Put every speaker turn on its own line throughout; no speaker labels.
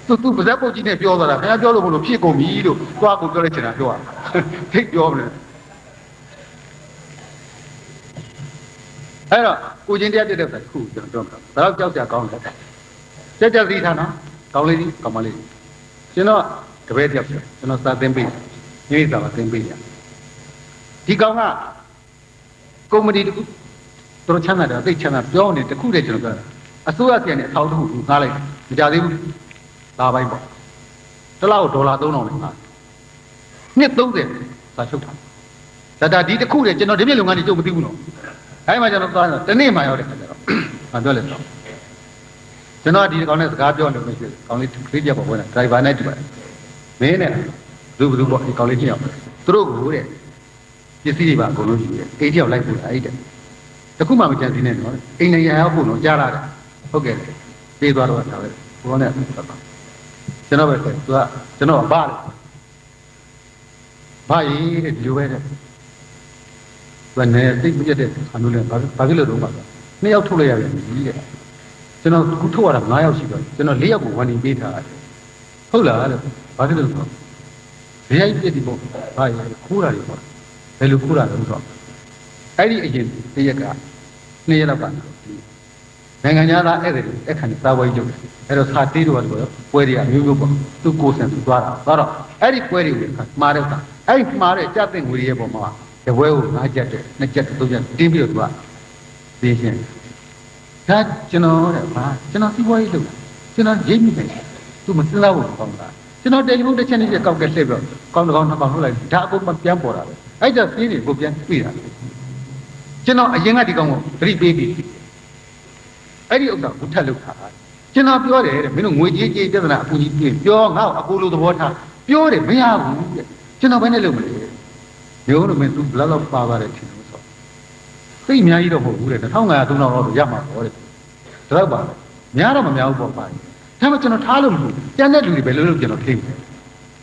သူပါဇက်ပုတ်ကြီးနဲ့ပြောသွားတာခင်ဗျားပြောလို့မလို့ဖြစ်ကုန်ပြီလို့သွားကိုပြောလိုက်ချင်တာပြောတာထိတ်ပြောမလဲအဲ့တော့ကိုချင်းတရားပြတဲ့ခုကျွန်တော်ပြောမှာဘယ်တော့ကြောက်ကြကောင်းလဲကြက်စီထားနော်ကောင်းလေးကြီးကောင်းမလေးကျွန်တော်တပည့်တယောက်ကျွန်တော်စာသင်ပေးညီစာသင်ပေးရဒီကောင်ကကုမ္ပဏီတခုတော်ချမ်းသာတယ်သိချမ်းသာပြောနေတခုတည်းကျွန်တော်ပြောတာအစိုးရစီကနေအထောက်တခုငားလိုက်မကြသေးဘူးလာပိုင်းပေါ့တစ်လောက်ဒေါ်လာ3000နဲ့ငားနှစ်30စာချုပ်ထားဒါဒီတခုတည်းကျွန်တော်ဒီပြည်လုံငန်းကြီးကြုံမသိဘူးနော်အဲ့မှာကျွန်တော်သွားတနေ့မှရောက်တယ်ခါကျတော့ဘာပြောလဲဆိုကျွန်တော်ဒီကောင်နဲ့စကားပြောနေလို့ရှိတယ်ကောင်လေးခေးပြပေါ့ဝင်ဒရိုင်ဘာနဲ့တူပါတယ်မင်းနဲ့ဘယ်သူပေါ့ဒီကောင်လေးချင်းအောင်သူတို့ကိုတဲ့ပစ္စည်းတွေပါအကုန်လုံးယူတယ်အိတ်တယောက်လိုက်ပို့တာအဲ့တဲ့တခုမှမကြံစည်နဲ့နော်အိမ်နေရအောင်ပို့တော့ကြားလာတယ်ဟုတ်ကဲ့ပြေးသွားတော့ဒါပဲဘောနဲ့ကျွန်တော်ပဲဆိုသူကကျွန်တော်ဘာလဲဘာရေးတဲ့ဒီလိုပဲတဲ့သူကနေသိမပြတ်တဲ့အမျိုးလဲဘာဖြစ်လို့တော့ပါနှစ်ယောက်ထုတ်လိုက်ရတယ်ကြီးတဲ့ကျွန်တော်ခုထုတ်ရတာ9ယောက်ရှိတော့ကျွန်တော်4ယောက်ကိုဝန်နေပေးထားတယ်ဟုတ်လားတဲ့ဘာဖြစ်လို့ဆိုတော့ဘယ်ရိုက်ပြစ်ဒီပေါ့ဘာရေးခိုးတာတွေပေါ့ဘယ်လိုခိုးတာလဲဆိုတော့အဲ့ဒီအရင်တရက်က2ရက်လောက်ကနိုင်ငံသားဧည့်သည်အခန့်စာဝေးကျုပ်အဲ့တော့စာတေးတော့ဆိုတော့ပွဲတွေအမျိုးမျိုးပေါ့သူကိုယ်ဆန်သူသွားတော့အဲ့ဒီပွဲတွေကိုမှားတဲ့တာအဲ့ဒီမှားတဲ့ကြက်တဲ့ငွေရဲ့ပုံမှာတပွဲကို5ကျပ်တဲ့2ကျပ်3ကျပ်တင်းပြီးတော့သူကသိရှင်းဒါကျွန်တော်တဲ့ဘာကျွန်တော်စီးပွားရေးလုပ်ကျွန်တော်ရိပ်မိတယ်သူမစဉ်းစားဘူးကောင်းတာကျွန်တော်တယ်လီဖုန်းတစ်ချက်နဲ့ကောက်ကက်လှည့်ပြီးတော့ကောင်းကောင်းနှစ်ကောင်ထုတ်လိုက်ဒါအကုန်မပြန်ပေါ်တာပဲအဲ့ဒါစီးနေကိုပြန်ပြေးတာကျွန်တော်အရင်ကဒီကောင်ကိုသတိပေးပြီးအဲ့ဒီဥစ္စာကိုထက်လုပ်တာကျွန်တော်ပြောတယ်တဲ့မင်းတို့ငွေကြေးကြေးပြဿနာအကူကြီးပြင်ပြောငါ့ကိုအကူလိုသဘောထားပြောတယ်မရဘူးတဲ့ကျွန်တော်ဘယ်နဲ့လုပ်မလဲမျိုးလို့မင်းသူဘလောက်လောက်ပါပါတယ်ထင်လို့ဆိုသိအများကြီးတော့မဟုတ်ဘူးတဲ့1500 3000တော့ရမှာပေါ့တဲ့ဒါတော့ပါများတော့မများဘူးပေါ့ပါဒါမှကျွန်တော်ထားလို့မဟုတ်ကျန်တဲ့လူတွေပဲလို့ကျွန်တော်ထိတယ်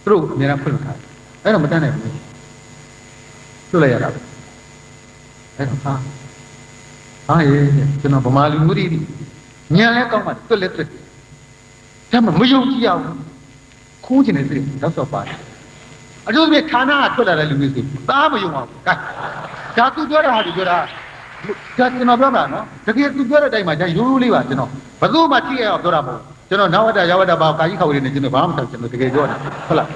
သူတို့အများအားဖွင့်ထားတယ်အဲ့တော့မတန်းနိုင်ဘူးလွတ်လိုက်ရတာပဲအဲ့တော့ဟာရေကျွန်တော်ဗမာလူမျိုးတွေညံလဲကောင်းမှတွက်လဲတွက်ဒါမှမယုံကြည်ရဘူးခိုးကျင်တဲ့စိတ်တော့တော့ပါတယ်အကျိုးပြဌာနကထွက်လာတဲ့လူမျိုးတွေသားမယုံပါဘူးကဲဒါသူပြောတာဟာသူပြောတာဒါကျွန်တော်ပြောတာနော်တကယ်သူပြောတဲ့အတိုင်းမှာဒါရိုးရိုးလေးပါကျွန်တော်ဘယ်သူမှကြည့်ရအောင်ပြောတာမဟုတ်ကျွန်တော်နဝတ္တရဝတ္တပါကာကြီးခေါ်ရနေကျွန်တော်ဘာမှမဆောင်ကျွန်တော်တကယ်ပြောတာဟုတ်လာ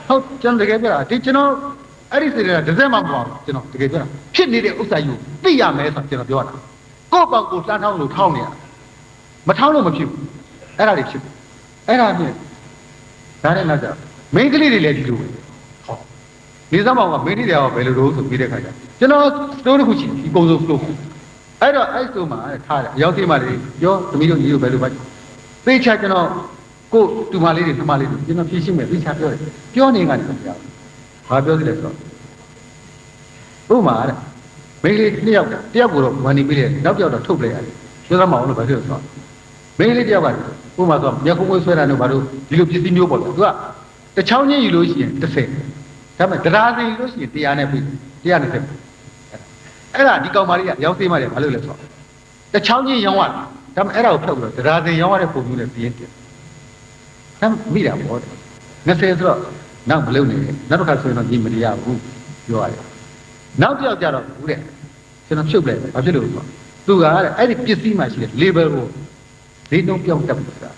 းဟုတ်ကျွန်တော်တကယ်ပြောတာဒီကျွန်တော်အဲ့ဒီစိတ်ကတစ်စက်မှမပေါ့ကျွန်တော်တကယ်ပြောတာဖြစ်နေတဲ့ဥစ္စာယူသိရမယ်ဆိုကျွန်တော်ပြောတာကိုယ့်ကောင်ကိုလှမ်းထောင်းလို့ထောင်းနေရမထောင်းလို့မဖြစ်ဘူးအဲ့ဒါတွေဖြစ်အဲ့ဒါဖြင့်ဒါနဲ့နောက်ကြမိန်းကလေးတွေလည်းဒီလိုပဲဟောနေစမ်းမောင်ကမိန်းကလေးတွေကဘယ်လိုလုပ်ဆိုပြီးတဲ့ခါကျကျွန်တော်တို့တစ်ခုရှိဒီပုံစုံလို့အဲ့တော့အဲ့ဆိုမှထားတယ်ရောက်သေးမှလေပြောသမီးတို့ညီတို့ဘယ်လိုပါသိချကျွန်တော်ကိုတူမလေးတွေနှမလေးတွေကျွန်တော်ဖြည့်ရှင်းမယ်သိချပြောတယ်ပြောနေကနေမပြောဘူးဘာပြောသေးလဲဆိုတော့ဥမာတဲ့မိန်းကလေး2ယောက်တယောက်ကိုတော့ဝန်နေပြီးတယ်နောက်တစ်ယောက်တော့ထုတ်ပလိုက်ရတယ်ပြောသမောင်လို့ဘာဖြစ်လို့ဆိုတော့မိန်းကလေးတယောက်ကဥမာဆိုမျက်ခုံးမွေးဆွဲတာတို့ဘာလို့ဒီလိုပစ္စည်းမျိုးပေါ့လေသူကတစ်ချောင်းချင်းယူလို့ရှိရင်30ဒါပေမဲ့တရားစီယူလို့ရှိရင်100နဲ့ပြီ120အဲ့ဒါဒီကောင်မလေးကရောင်းသေးမှလည်းဘာလို့လဲဆိုတော့တစ်ချောင်းချင်းရောင်းရတယ်ဒါပေမဲ့အဲ့ဒါကိုဖျောက်ပြီးတော့တရားစီရောင်းရတဲ့ပုံမျိုးနဲ့ပြင်းတယ်ဒါမိတာပေါ့20ဆိုတော့နောက်မလုပ်နေနဲ့နောက်တစ်ခါဆိုရင်တော့ညီမတရားဘူးပြောရတယ်နောက်တစ်ယောက်ကြတော့ဘူးတဲ့ကျွန်တော်ဖြုတ်လိုက်ဘာဖြစ်လို့ဆိုတော့သူကတဲ့အဲ့ဒီပစ္စည်းမှရှိတဲ့ label ကိုဈေးနှုန်းပြောင်းတက်ပြီးတာ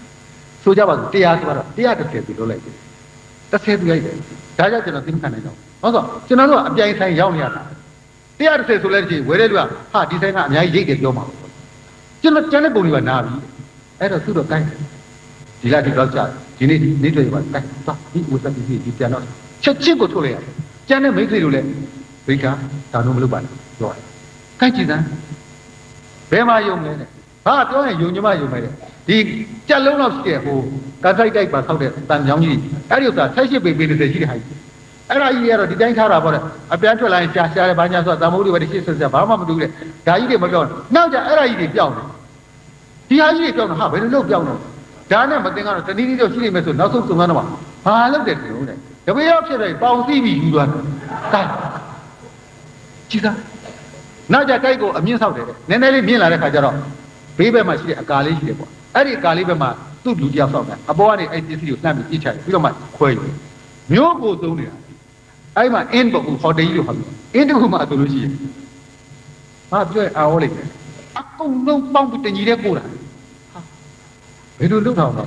ဆိုကြပါစို့100ဆိုတော့130ပြီးလုပ်လိုက်တယ်30ပြီးလိုက်တယ်ဒါကြောင့်ကျွန်တော်သိမခံနိုင်တော့ဟုတ်ဆိုကျွန်တော်တို့ကအပြိုင်ဆိုင်ရောက်နေရတာ130ဆိုလဲဒီဝယ်တဲ့လူကဟာဒီဆိုင်ကအများကြီးရိတ်တယ်ပြောမှာကျွန်တော်ကျန်တဲ့ပုံတွေကနာပြီအဲ့တော့သူတို့ကိုင်းဒီလားဒီတော့ကြာဒီနေ့နေ့တွေ့ပါကိုင်းသွားဒီဥစ္စာဒီပြန်တော့ချက်ချင်းကိုထုတ်လိုက်ရတယ်ကျန်တဲ့မိတ်ဆွေတို့လည်းဘိတ်ကဒါတော့မလုပ်ပါနဲ့ပြောတယ်ကိုင်းကြည့်စမ်းဘယ်မှာယုံလဲတဲ့ဟာပြောရင်ယုံညမယုံမယ်တဲ့ဒီကြက်လုံးလောက်ရှိတဲ့ဟိုကာဆိုင်တိုက်ပါဆောက်တဲ့တန်ချောင်းကြီးအဲ့ဒီဥစ္စာ18ပေ30ရှိတဲ့ဟာကြီးအဲ့ဒါကြီးတွေကတော့ဒီတိုင်းထားတာပေါ့တဲ့အပြန်ထွက်လာရင်ရှားတယ်ဘာညာဆိုတော့တမိုးတွေပဲတစ်ချက်ဆက်ဘာမှမတူတဲ့ဒါကြီးတွေမပြောဘူးနောက်ကြအဲ့ဒါကြီးတွေပြောင်းတယ်ဒီဟာကြီးတွေပြောင်းတော့ဟာဘယ်လိုလုပ်ပြောင်းတော့ဒါနဲ့မတင်ကတော့တနည်းနည်းတော့ရှိနေမယ်ဆိုနောက်ဆုံးစုံစမ်းတော့ဘာလုပ်တယ်တူတဲ့တပည့်ရောက်ဖြစ်တယ်ပေါင်စီးပြီးယူသွားတယ်ကိုင်းကြည့်သားနောက်ကြကိုက်ကိုအမြင့်ဆောက်တယ်တဲ့နည်းနည်းလေးမြင့်လာတဲ့ခါကျတော့ဘေးဘက်မှာရှိတဲ့အကာလေးရှိတယ်ပေါ့အဲ့ဒီအကာလေးဘက်မှာ သူ့လူတယောက်ဆောက်တယ်အပေါ်ကနေအဲ့ပစ္စည်းကိုလှမ်းပြီးပြစ်ချတယ်ပြီးတော့မှခွဲယူမျိုးကိုသုံးနေတာအဲ့မှာအင်းပေါ့ဟိုတယ်ကြီးလို့ဟောတယ်အင်းတခုမှဆိုလို့ရှိရင်ဟာပြောရအောင်လိုက်တယ်အကုန်လုံးပေါင်းပြီးတညီတဲ့ပို့တာဘယ်လိုလုပ်တော့တော့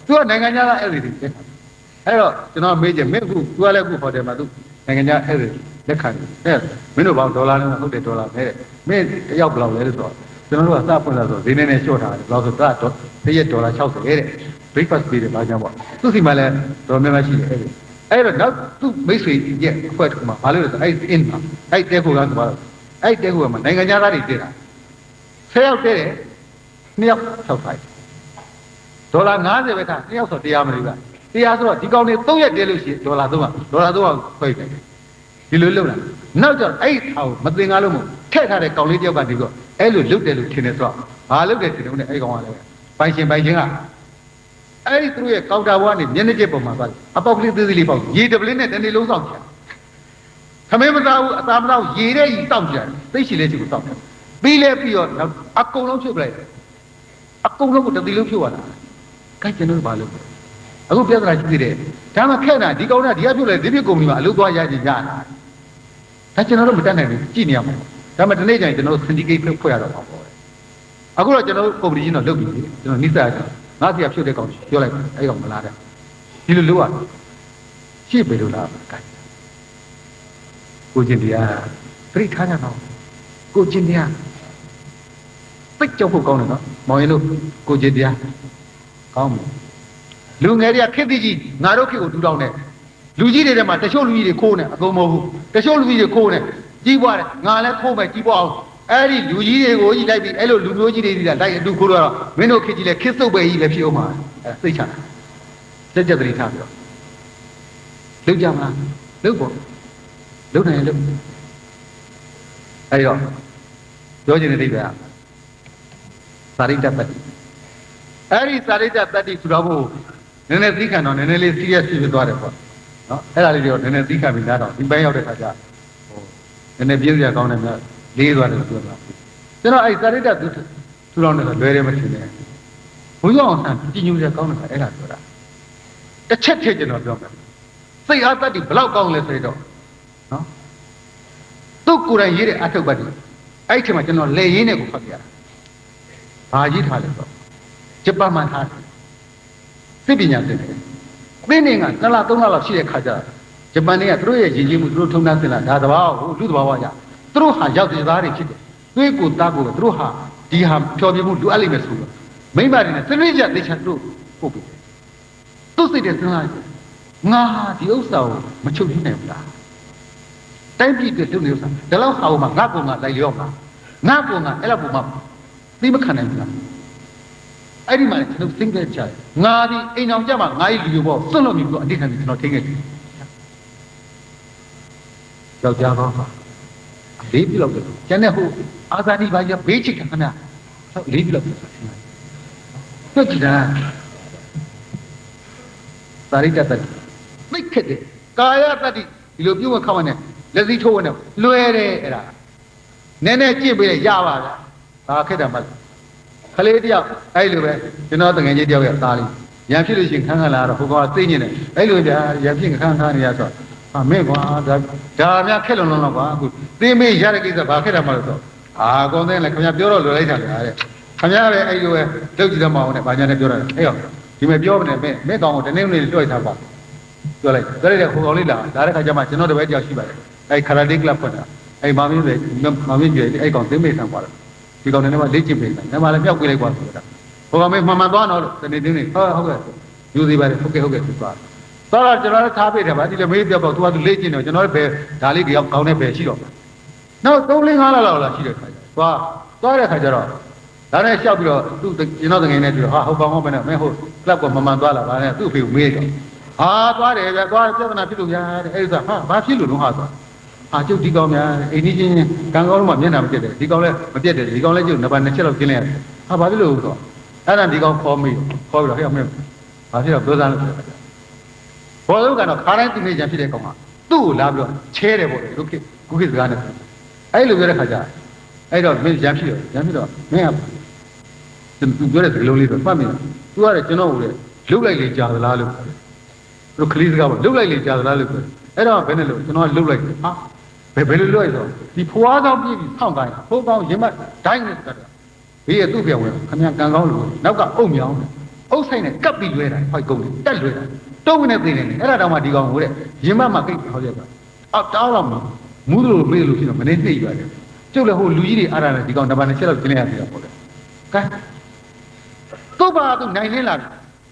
သူကနိုင်ငံခြားသားအဲ့ဒီတွေအဲ့တော့ကျွန်တော်မေးကြမင်းအခုသူကလည်းအခုဟိုတယ်မှာသူနိုင်ငံခြားအဲ့ဒီလက်ခံတယ်မင်းတို့ဘာဒေါ်လာနဲ့ဟုတ်တယ်ဒေါ်လာနဲ့မင်းတယောက်ဘယ်လောက်လဲဆိုတော့ကျွန်တော်တို့ကစဖွင့်လာဆိုဈေးနဲ့လျှော့ထားတယ်ဘယ်လောက်ဆိုတော့တစ်ရက်ဒေါ်လာ60တဲ့ breakfast ပေးတယ်ဘာကြောင့်ပေါ့သူစီမှာလည်းဒေါ်များများရှိတယ်အဲ့တော့နောက်သူမိတ်ဆွေရဲ့အဖွဲ့တစ်ခုမှာဘာလို့လဲဆိုအဲ့ in မှာအဲ့တဲခိုကဆိုတော့အဲ့တဲခိုကမှာနိုင်ငံခြားသားတွေတည်တာ10ယောက်တည်တယ်2ယောက်6ဖိုက်ဒေါ်လာ90ပဲထား2ယောက်ဆို100မလို့က100ဆိုတော့ဒီကောင်တွေ3ရက်တည်လို့ရှိရင်ဒေါ်လာ300ခွဲတယ်ဒီလိုလုပ်လာနောက်ကျတော့အဲ့ဟာကိုမသိငါလို့မထည့်ထားတဲ့ကောင်လေးတယောက်ကနေပြီးတော့အဲ့လိုလုပ်တယ်လို့ထင်တယ်ဆိုတော့ဘာလုပ်တယ်ထင်တယ်အဲ့ကောင်ကလည်းပိုင်ရှင်ကအဲ့ဒီသူတို့ရဲ့ကောင်တာဘွားကနေမျက်နှာကျက်ပေါ်မှာသွားအပေါက်ကလေးသေးသေးလေးပေါက်ရေတပလင်းနဲ့တနေ့လုံးစောင့်ကြခမင်းမသားဘူးအသားမသားဘူးရေတဲ့ကြီးစောင့်ကြသိရှိလဲချီကိုစောင့်တယ်ပြီးလဲပြီးတော့အကုန်လုံးဖြုတ်ပလိုက်အကုန်လုံးကိုတတိလုံးဖြုတ်ရတာခိုင်းကျွန်တော်ဘာလုပ်အခုပြဿနာရှိသေးတယ်ဒါမှခက်တာဒီကောင်ကဒီကပြုတ်လဲဒီပြစ်ကုမ္ပဏီမှာအလုပ်သွားရကြတာဒါကျွန်တော်တို့မတတ်နိုင်ဘူးကြည့်နေရမှာဒါမှဒီနေ့ကျရင်ကျွန်တော်တို့ syndicate ဖွဲ့ရတော့ပါပေါ့အခုတော့ကျွန်တော်တို့ကုမ္ပဏီကြီးတော့လုပ်ပြီကျွန်တော်နိစ္စရငါစီကဖြုတ်တဲ့ကောင်ပြောလိုက်အဲ့ကောင်မလားတဲ့ဒီလိုလုပ်ရရှေ့ပဲလို့လားကိုချင်းတရားပြိထားကြတော့ကိုချင်းတရားပိတ်ကြောက်ဖို့ကောင်းတယ်နော်မောင်ရင်တို့ကိုချင်းတရားကောင်းပြီလူငယ်တွေကခက်သေးကြီးငါတို့ခေတ်ကိုတူတောင်းတယ်လူကြီးတွေထဲမှာတချို့လူကြီးတွေခိုးနေအကုန်မဟုတ်ဘူးတချို့လူကြီးတွေခိုးနေကြီးပွားတယ်ငါလည်းခိုးမယ်ကြီးပွားအောင်အဲ့ဒီလူကြီးတွေကိုကြီးလိုက်ပြီးအဲ့လိုလူမျိုးကြီးတွေကြီးလိုက်အတူခိုးတော့မင်းတို့ခေတ်ကြီးလည်းခစ်စုပ်ပဲကြီးလည်းဖြစ်အောင်ပါအဲ့စိတ်ချတာကြက်တတိထားပြီးတော့လုပ်ကြမလားလုပ်ပေါ့လုပ်နိုင်ရင်လုပ်အဲ့တော့ပြောချင်တဲ့အိဗယ်စာရိတ္တပတ္တိအဲ့ဒီစာရိတ္တပတ္တိဆိုတော့ဘို့နည်းနည်းသိခံတော့နည်းနည်းလေး serious ဖြစ်သွားတယ်ပေါ့နော်အဲ့ဒါလေးတွေတော့နည်းနည်းသိခံပြီးသားတော့ဒီပိုင်းရောက်တဲ့ခါကျဟိုနည်းနည်းပြည့်စရာကောင်းတယ်များလေးသွားတယ်ပြောတာကျွန်တော်အဲ့စာရိတ္တသူတော်နဲ့လွယ်တယ်မထင်နဲ့ဘုရားအောင်ဆန်းကြည်ညိုစရာကောင်းတယ်အဲ့ဒါပြောတာတစ်ချက်ထည့်ကျွန်တော်ပြောမယ်စိတ်အားတတ်ဒီဘလောက်ကောင်းလဲဆိုတော့နော်သူ့ကိုယ်တိုင်ရေးတဲ့အထုပ်ပတ်ဒီအဲ့ဒီမှာကျွန်တော်လက်ရင်းနဲ့ကိုဖတ်ပြတာဘာရေးထားလဲဆိုဂျပန်မှာထားတယ်စိတ်ပညာသင်တယ်သင်နေက2လ3လလောက်ရှိတဲ့ခါကျဂျပန်တွေကသူတို့ရဲ့ရည်ကြီးမှုသူတို့ထုံနှန်းသင်လာဒါသဘာဝကိုလူသဘာဝရသူတို့ဟာရောက်တဲ့သားတွေဖြစ်တယ်သွေးကိုသားကိုသူတို့ဟာဒီဟာဖြောပြမှုလူအပ်လိမ့်မယ်ဆိုတော့မိမ့်ပါတယ်နဲ့စနစ်ကြသိချာသူတို့ပို့ပြီးသူ့စိတ်တဲ့စဉ်းစားငါဟာဒီဥစ္စာကိုမချုပ်ကြည့်နိုင်ဘူးလားတိုင်းပြည်ကလုပ်နေဥစ္စာဒါလောက်ဟာမှာငါကောင်ကလိုက်လျော့မှာငါကောင်ကအဲ့လောက်ပုံမှာသိမခံနိုင်ဘူးလားအဲ့ဒီမှာကျွန်တော်သင်ခဲ့ကြတယ်ငါဒီအိမ်အောင်ကြမှာငါ့လူဘောစွန့်လို့မြည်ပြီးတော့အတိတ်ခံပြီးကျွန်တော်ထိခဲ့တယ်ယောက်ျားကောလေးပြလောက်တယ်ကျန်တဲ့ဟိုအာဇာနည်ဘာကြီးဘေးချိတ်တာခဏလေးပြလောက်တယ်တွေ့ကြတာသာရိတ္တတ္တိသိခက်တယ်ကာယတ္တိဒီလိုပြုတ်ခောက်နေလက်စည်းထိုးနေလွယ်တယ်အဲ့ဒါနည်းနည်းကြည့်ပေးရပါလားဒါခက်တယ်မဟုတ်ခလေးတယောက်အဲ့လိုပဲကျွန်တော်တငယ်ချင်းတယောက်ရဲ့သားလေးရံဖြစ်လို့ရှိရင်ခန်းခန်းလာတော့ဟိုကောင်သိနေတယ်အဲ့လိုဗျာရံဖြစ်ခန်းခန်းနေရဆိုဟာမင်းကွာဒါများခက်လုံးလုံးကွာအခုသိမေးရတဲ့ကိစ္စဘာခက်တယ်မလို့ဆိုအာကောင်းတဲ့လည်းခင်ဗျာပြောတော့လွယ်လိုက်တာဗျာတဲ့ခင်ဗျားပဲအဲ့လိုပဲလုပ်ကြည့်တော့မအောင်နဲ့ဘာညာနဲ့ပြောရတယ်အဲ့ရောဒီမဲ့ပြောမနေမဲ့ကောင်ကိုတနေ့နေ့လွှဲထားပါပြောလိုက်ဒါလိုက်တဲ့ခိုးကောင်လေးလာဒါတဲ့ခါကျမှကျွန်တော်တပည့်တယောက်ရှိပါတယ်အဲ့ခရာတေကလပ်ဖွင့်တာအဲ့မမင်းကြီးအဲ့ကောင်သိမေးဆံပါတော့ဒီကောင်နဲ့လည်းလေ့ကျင့်ပေးတယ်။ဒါမှလည်းမြောက်ပေးလိုက်ပါဆိုတာ။ဟိုကောင်မေးမှန်သွားတော့တနေ့တင်းနေဟုတ်ကဲ့ယူစီပါတယ်ဟုတ်ကဲ့ဖြစ်သွား။သွားတော့ကျွန်တော်လည်းထားပေးတယ်ဗျာဒီလေမေးပြောက်တော့သူကလေ့ကျင့်တယ်ကျွန်တော်လည်းဘယ်ဒါလေးတယောက်ကောင်းတဲ့ဘယ်ရှိတော့။နောက်3 4 5လလောက်လာရှိတဲ့ခါကျသွားတဲ့ခါကျတော့ဒါနဲ့လျှောက်ပြီးတော့သူ့ကျွန်တော်တငယ်နဲ့တွေ့တော့ဟာဟုတ်ပါဟုတ်ပဲနဲ့မင်းဟိုကလပ်ကမှန်သွားလာပါနဲ့သူ့အဖေကိုမေးတော့ဟာသွားတယ်ဗျာသွားပြဿနာဖြစ်လို့များတဲ့အဲ့ဒါဟာဘာဖြစ်လို့လုံးဟာသွားအာကျုပ်ဒီကောင်များအိမ်ကြီးချင်းကံကောင်းလို့မှမျက်နှာမပြတ်တယ်ဒီကောင်လည်းမပြတ်တယ်ဒီကောင်လည်းကျုပ်နံပါတ်2ချက်လောက်ကျင်းလိုက်ရတယ်ဟာဘာဖြစ်လို့ဆိုတော့အဲ့ဒါဒီကောင်ခေါ်ပြီးတော့ဟဲ့မင်းဘာဖြစ်တော့ပြောစမ်းလို့ဘောလုံးကတော့ခါတိုင်းသူနေကြဖြစ်တဲ့ကောင်ကသူ့ကိုလာပြီးတော့ချဲတယ်ပေါ့လေခုခေတ်စကားနဲ့အဲ့လိုပြောတဲ့ခါကျအဲ့တော့မင်းရံဖြစ်တော့မင်းကသူပြောတဲ့စကားလုံးလေးတော့မှတ်မိတယ်သူ သူကလည်းကျွန်တော်ကိုလည်းလှုပ်လိုက်လေကြာသလားလို့သူကလေးစကားပေါ့လှုပ်လိုက်လေကြာသလားလို့ပြောအဲ့တော့ဘယ်နဲ့လို့ကျွန်တော်ကလှုပ်လိုက်တယ်ဟာဘယ်လိုလှုပ်လိုက်ဆိုဒီဖွားဆောင်ပြည့်ပြီးဖောင်းတိုင်းဖိုးကောင်းရင်မဒိုင်းနဲ့တက်တာဘေးရသူ့ပြောင်းဝင်ခမရကန်ကောင်းလို့နောက်ကအုပ်မြောင်းအုပ်ဆိုင်နဲ့ကပ်ပြီးလွဲတာဖိုက်ကုန်တယ်တက်လွဲတာတုံးနဲ့သိနေတယ်အဲ့ဒါတောင်မှဒီကောင်ကိုတဲ့ရင်မမှာကိတ်ဟောရက်တာအော်တောင်းတော့မူးလို့မေးလို့ဖြစ်တော့မနေသိပ်ရတယ်ကျုပ်လည်းဟိုလူကြီးတွေအားရတယ်ဒီကောင်တပန်နဲ့ချက်တော့ကျင်းလိုက်ရပြီတော့ပေါ့လေကဲသူ့ဘာသူနိုင်နေလာပြီ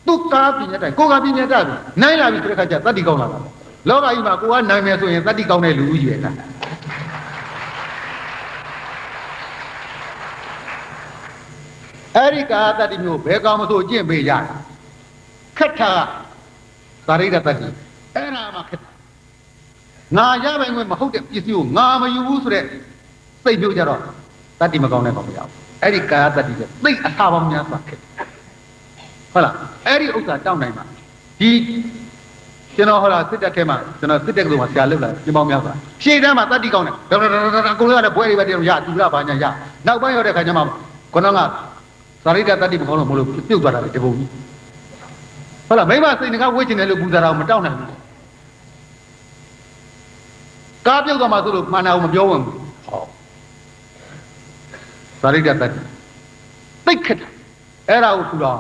သူ့ကားပြင်းတဲ့တိုင်ကိုကပြင်းတဲ့ပြီနိုင်လာပြီဆိုတဲ့ခါကျတတ်တီကောင်းလာတာလောကကြီးမှာကိုကနိုင်မယ်ဆိုရင်တတ်တီကောင်းတဲ့လူကြီးရဲ့လားအဲ့ဒီကာတတ်တီမျိုးဘယ်ကောင်မဆိုကျင့်ပေးရတယ်ခက်တာသာရိတ္တတတ်တီအဲ့ဒါမှခက်ငါရပိုင်ခွင့်မဟုတ်တဲ့ပစ္စည်းကိုငါမယူဘူးဆိုတဲ့စိတ်မျိုးကြတော့တတ်တီမကောင်းတဲ့ကောင်မရဘူးအဲ့ဒီကာတတ်တီကသိအသာပေါင်းများစွာခက်ဟုတ်လားအဲ့ဒီဥစ္စာတောင်းနိုင်မှာဒီကျွန်တော်ဟောလားစစ်တက်ထဲမှာကျွန်တော်စစ်တက်ကလေးမှာဆရာလုပ်လာပြင်ပေါင်းများစွာရှေ့တန်းမှာတတ်တီကောင်းတယ်ကိုလိုရတဲ့ဘွဲတွေပဲတည်းရသူရဘာညာရနောက်ပိုင်းရောက်တဲ့ခါကျမှခေါင်းကသာရိတ္တတတ်တီမကောင်းလို့မလို့ပြုတ်သွားတာလေတပုံကြီးဟုတ်လားမိမစိတ်ငါဝှေ့ချင်တယ်လို့ပူဇာတာကိုမတောင်းနိုင်ဘူးကားပြုတ်သွားမှဆိုလို့မှန်တာကိုမပြောဝင်ဘူးဟောသာရိတ္တတတ်တီသိခက်အဲ့ဒါကိုထူတော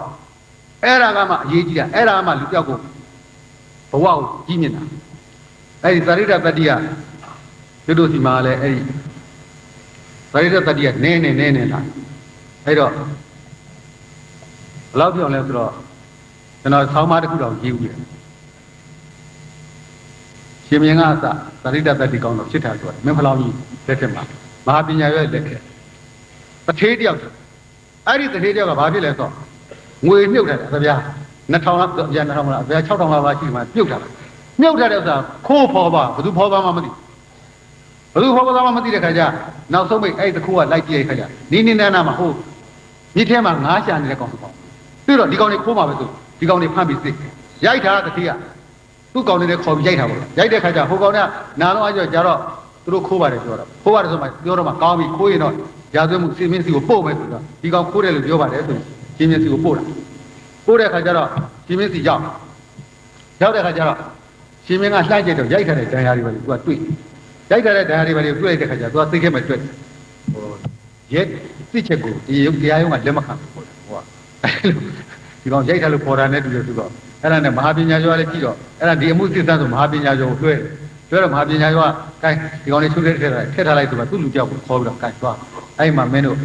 ့အဲ့ဒါကမှအရေးကြီးတာအဲ့ဒါမှလူပြောက်ကိုဘဝကိုကြီးမြင့်တာအဲ့ဒီသာရိတ္တတတ္တိကတို့စီမှာလည်းအဲ့ဒီသာရိတ္တတတ္တိကနဲလာအဲ့တော့ဘယ်လောက်ပြောင်းလဲဆိုတော့ကျွန်တော်ဆောင်းပါးတစ်ခုတောင်ရေးဦးတယ်ရှင်မင်းကအစသာရိတ္တတတ္တိကောင်းတော့ဖြစ်တာဆိုတော့မင်းဖလောင်းကြီးလက်ထက်မှာမဟာပညာရဲ့လက်ထက်တထေးတယောက်အဲ့ဒီတထေးတယောက်ကဘာဖြစ်လဲဆိုတော့ငွေမြုပ်တယ်ဗျာ2000လောက်ပြန်2000လောက်ဗျာ6000လောက်ပါရှိမှမြုပ်တာမြုပ်တဲ့ဥစ္စာခိုးဖော်ပါဘယ်သူဖော်ပါမှမသိဘယ်သူဖော်ပါမှမသိတဲ့ခါကျနောက်ဆုံးမိတ်အဲ့တခုကလိုက်ကြည့်ခါကျနီးနီးနားနားမှာဟိုမြစ်ထဲမှာငါးရှာနေတဲ့ကောင်ပေါ့ပြီးတော့ဒီကောင်တွေခိုးမှာပဲဆိုဒီကောင်တွေဖမ်းပြီးစစ်ရိုက်တာတတိယသူ့ကောင်တွေလည်းခေါ်ပြီးရိုက်တာပေါ့ရိုက်တဲ့ခါကျဟိုကောင်ကနာတော့အကြောကြတော့သူတို့ခိုးပါတယ်ပြောတော့ခိုးပါတယ်ဆိုမှပြောတော့မှကောင်းပြီခိုးရင်တော့ရာသွဲမှုစီမင်းစီကိုပို့မယ်ဆိုတော့ဒီကောင်ခိုးတယ်လို့ပြောပါတယ်ဆိုစီမင်းစီကိုပို့တာပို့တဲ့ခါကျတော့ရှင်မင်းစီရောက်တဲ့ခါကျတော့ရှင်မင်းကလှိုက်ကြတော့ရိုက်ထားတဲ့ဒဏ်ရာတွေပဲသူကတွေ့ရိုက်ထားတဲ့ဒဏ်ရာတွေပဲတွေ့လိုက်တဲ့ခါကျတော့သူကသိခဲ့မှတွေ့ဟိုရဲသိချက်ကိုဒီရုပ်တရားရုံးကလက်မခံဘူးဟိုကဒီကောင်ရိုက်ထားလို့ပေါ်တာနဲ့တူတယ်သူတော့အဲ့ဒါနဲ့မဟာပညာကျော်ကလည်းကြည့်တော့အဲ့ဒါဒီအမှုစစ်သားဆိုမဟာပညာကျော်ကိုတွဲတော့မဟာပညာကျော်ကကိုင်းဒီကောင်လေးထုတ်ထည့်ထားလိုက်ဆိုတော့သူ့လူကြောက်ကိုခေါ်ပြီးတော့ကိုင်းသွားအဲ့မှာမင်းတို့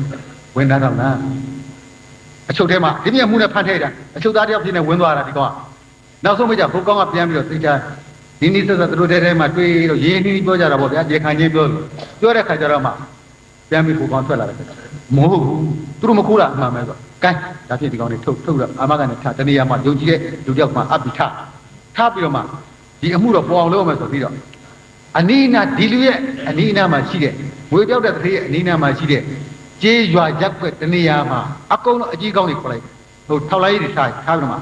ဝင်သားတော့လားအချုပ်ထဲမှာဒီမြတ်မှုနဲ့ဖန်ထဲတာအချုပ်သားတယောက်ဖြစ်နေဝင်သွားတာဒီကောင်ကနောက်ဆုံးမကြဘုကောင်းကပြန်ပြီးတော့သိချာဒီနည်းဆက်သူတို့ထဲမှာတွေ့တော့ရင်းနှီးပြောကြတာပေါ့ဗျာရေခံချင်းပြောတဲ့ခါကျတော့မှပြန်ပြီးဘုကောင်းထွက်လာတယ်မဟုတ်ဘူးသူတို့မခိုးတာအမှန်ပဲဆိုကဲဒါဖြစ်ဒီကောင်တွေထုတ်တော့အာမကနေထားတနေရာမှာယုံကြည်တဲ့လူတယောက်မှအပ်ပြီးထားပြီးတော့မှဒီအမှုတော့ပေါ်အောင်လုပ်မယ်ဆိုပြီးတော့အနီးနာဒီလူရဲ့အနီးနာမှာရှိတဲ့ငွေပြောက်တဲ့တရေရဲ့အနီးနာမှာရှိတဲ့ကျေးရွာရက်ွက်တနေရာမှာအကုန်လုံးအကြီးကောင်းတွေခေါ်လိုက်ဟိုထောက်လိုက်ရထားပြီးတော့မ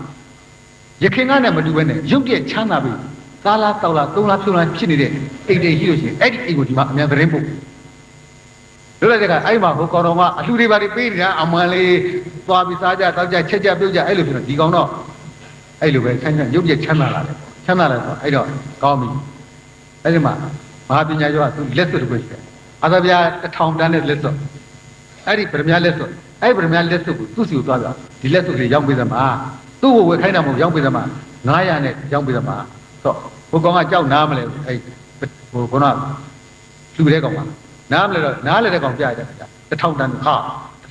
ှရခင်ကနဲ့မတူဘဲနဲ့ရုပ်တရက်ချမ်းသာပြီးသားလားတောက်လားသုံးလားဖြုံလားဖြစ်နေတဲ့အိတ်တွေရှိလို့ရှိရင်အဲ့ဒီအိတ်ကိုဒီမှာအများသတင်းပို့လို့လိုက်တဲ့ကအဲ့မှာဟိုကောင်တော်ကအလှူတွေပါပေးနေတာအမှန်လေးသွားပြီးစားကြတောက်ကြချက်ကြပြုတ်ကြအဲ့လိုဖြစ်တော့ဒီကောင်တော့အဲ့လိုပဲဆန်းဆန်းရုပ်တရက်ချမ်းသာလာတယ်ချမ်းသာလာဆိုအဲ့တော့ကောင်းပြီအဲ့ဒီမှာမဟာပညာကျော်ကသူလက်စွပ်တစ်ခုရှိတယ်အာသဗျာ1000တန်းတဲ့လက်စွပ်အဲ့ဒီဗရမ ्या လက်စွပ်အဲ့ဗရမ ्या လက်စွပ်ကိုသူ့စီကိုသွားပြဒီလက်စွပ်ကလေးရောက်ပေးသမှာသူ့ကိုဝယ်ခိုင်းတာမဟုတ်ရောက်ပေးသမှာ900နဲ့ရောက်ပေးသမှာဆိုဟိုကောင်ကကြောက်နားမလဲအဲ့ဟိုကောင်ကလူတဲ့ကောင်ကနားမလဲတော့နားလဲတဲ့ကောင်ပြရတယ်ဗျာ1000တန်းဟာ